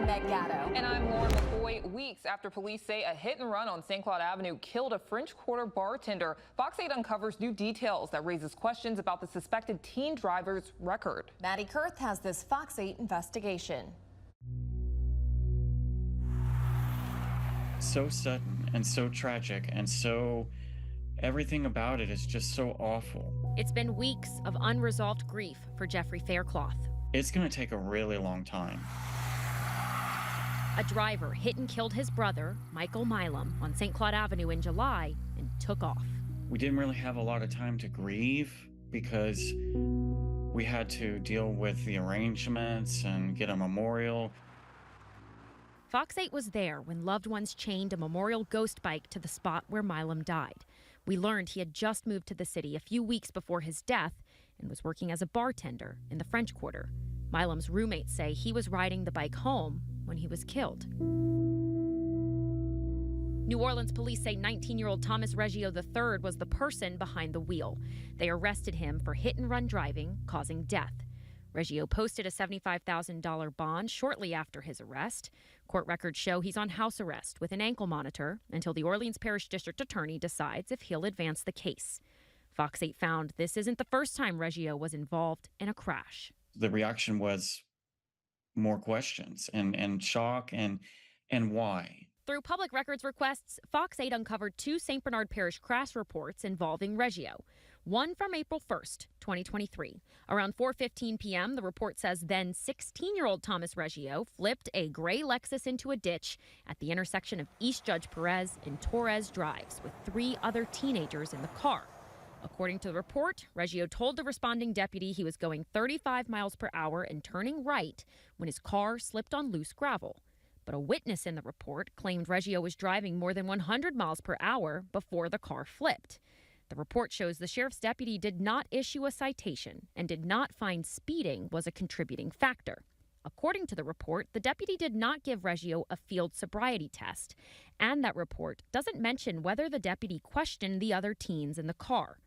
Meg Gatto. And I'm Lauren McCoy. Weeks after police say a hit and run on St. Claude Avenue killed a French Quarter bartender, Fox 8 uncovers new details that raises questions about the suspected teen driver's record. Maddie Kurth has this Fox 8 investigation. So sudden and so tragic and so everything about it is just so awful. It's been weeks of unresolved grief for Jeffrey Faircloth. It's going to take a really long time. A driver hit and killed his brother, Michael Milam, on St. Claude Avenue in July and took off. We didn't really have a lot of time to grieve because we had to deal with the arrangements and get a memorial. Fox 8 was there when loved ones chained a memorial ghost bike to the spot where Milam died. We learned he had just moved to the city a few weeks before his death and was working as a bartender in the French Quarter. Milam's roommates say he was riding the bike home when he was killed. New Orleans police say 19-year-old Thomas Reggio III was the person behind the wheel. They arrested him for hit-and-run driving, causing death. Reggio posted a $75,000 bond shortly after his arrest. Court records show he's on house arrest with an ankle monitor until the Orleans Parish District Attorney decides if he'll advance the case. Fox 8 found this isn't the first time Reggio was involved in a crash. The reaction was more questions and shock and why. Through public records requests, Fox 8 uncovered two St. Bernard Parish crash reports involving Reggio. One from April 1st, 2023. Around 4:15 p.m., the report says then 16-year-old Thomas Reggio flipped a gray Lexus into a ditch at the intersection of East Judge Perez and Torres Drives with three other teenagers in the car. According to the report, Reggio told the responding deputy he was going 35 miles per hour and turning right when his car slipped on loose gravel. But a witness in the report claimed Reggio was driving more than 100 miles per hour before the car flipped. The report shows the sheriff's deputy did not issue a citation and did not find speeding was a contributing factor. According to the report, the deputy did not give Reggio a field sobriety test, and that report doesn't mention whether the deputy questioned the other teens in the car.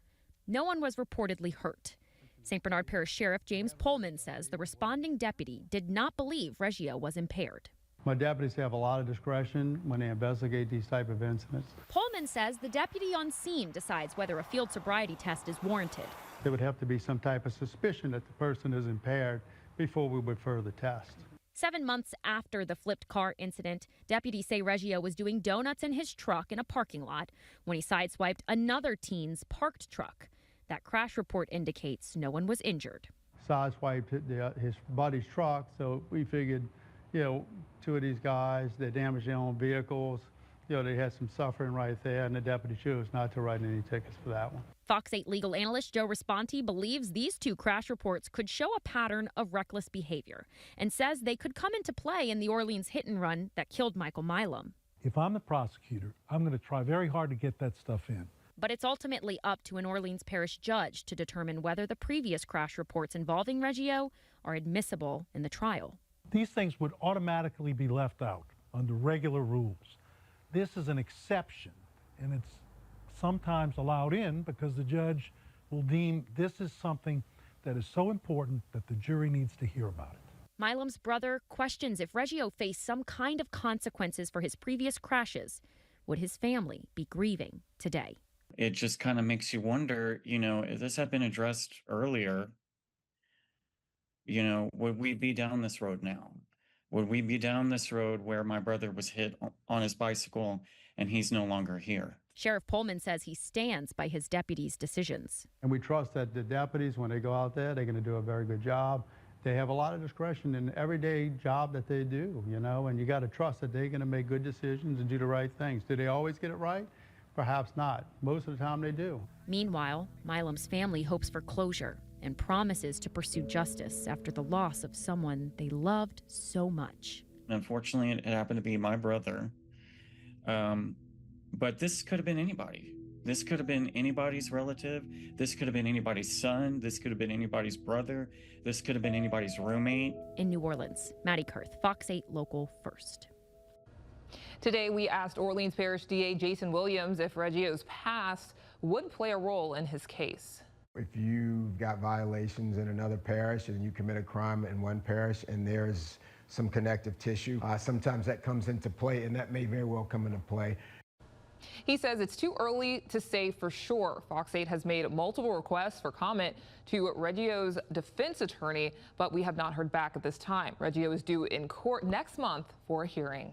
No one was reportedly hurt. St. Bernard Parish Sheriff James Pullman says the responding deputy did not believe Reggio was impaired. My deputies have a lot of discretion when they investigate these type of incidents. Pullman says the deputy on scene decides whether a field sobriety test is warranted. There would have to be some type of suspicion that the person is impaired before we would further test. 7 months after the flipped car incident, deputies say Reggio was doing donuts in his truck in a parking lot when he sideswiped another teen's parked truck. That crash report indicates no one was injured. Sideswiped his buddy's truck, so we figured, two of these guys, they damaged their own vehicles. They had some suffering right there, and the deputy chose not to write any tickets for that one. Fox 8 legal analyst Joe Responti believes these two crash reports could show a pattern of reckless behavior and says they could come into play in the Orleans hit and run that killed Michael Milam. If I'm the prosecutor, I'm going to try very hard to get that stuff in. But it's ultimately up to an Orleans Parish judge to determine whether the previous crash reports involving Reggio are admissible in the trial. These things would automatically be left out under regular rules. This is an exception, and it's sometimes allowed in because the judge will deem this is something that is so important that the jury needs to hear about it. Milam's brother questions if Reggio faced some kind of consequences for his previous crashes. Would his family be grieving today? It just kind of makes you wonder, if this had been addressed earlier, would we be down this road now? Would we be down this road where my brother was hit on his bicycle and he's no longer here? Sheriff Pullman says he stands by his deputies' decisions. And we trust that the deputies, when they go out there, they're going to do a very good job. They have a lot of discretion in the everyday job that they do, and you got to trust that they're going to make good decisions and do the right things. Do they always get it right? Perhaps not. Most of the time they do. Meanwhile, Milam's family hopes for closure and promises to pursue justice after the loss of someone they loved so much. Unfortunately, it happened to be my brother. But this could have been anybody. This could have been anybody's relative. This could have been anybody's son. This could have been anybody's brother. This could have been anybody's roommate. In New Orleans, Maddie Kurth, Fox 8 Local First. Today, we asked Orleans Parish DA Jason Williams if Reggio's past would play a role in his case. If you've got violations in another parish and you commit a crime in one parish and there's some connective tissue. Sometimes that comes into play, and that may very well come into play. He says it's too early to say for sure. Fox 8 has made multiple requests for comment to Reggio's defense attorney, but we have not heard back at this time. Reggio is due in court next month for a hearing.